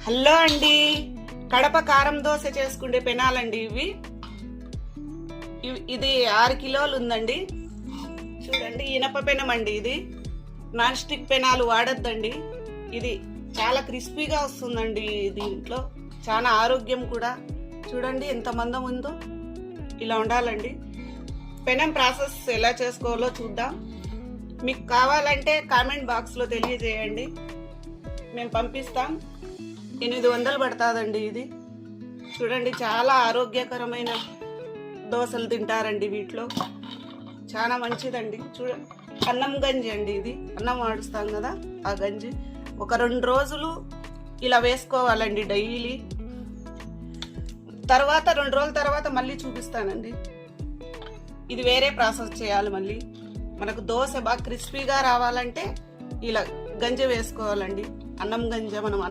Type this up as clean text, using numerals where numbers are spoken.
Hello అండి, కడప కారం దోశ చేసుకుంటే పెనాలండి ఇది 6 కిలోలు ఉందండి. చూడండి, ఇనప పెనం అండి. ఇది నాన్ స్టిక్ పెనాలు వాడొద్దండి. ఇది చాలా క్రిస్పీగా వస్తుందండి. దీంట్లో చాలా ఆరోగ్యం కూడా. చూడండి ఎంత మందం ఉందో. ఇలా ఉండాలండి. పెనం ప్రాసెస్ ఎలా చేసుకోవాలో చూద్దాం. మీకు కావాలంటే కామెంట్ బాక్స్లో తెలియజేయండి, మేము పంపిస్తాం. 800 పడుతుందండి ఇది. చూడండి, చాలా ఆరోగ్యకరమైన దోశలు తింటారండి వీటిలో. చాలా మంచిదండి. అన్నం గంజి అండి. ఇది అన్నం వాడుస్తాం కదా, ఆ గంజి. ఒక 2 రోజులు ఇలా వేసుకోవాలండి డైలీ. తర్వాత 2 రోజుల తర్వాత మళ్ళీ చూపిస్తానండి. ఇది వేరే ప్రాసెస్ చేయాలి. మళ్ళీ మనకు దోశ బాగా క్రిస్పీగా రావాలంటే ఇలా గంజి వేసుకోవాలండి. అన్నం గంజ మనం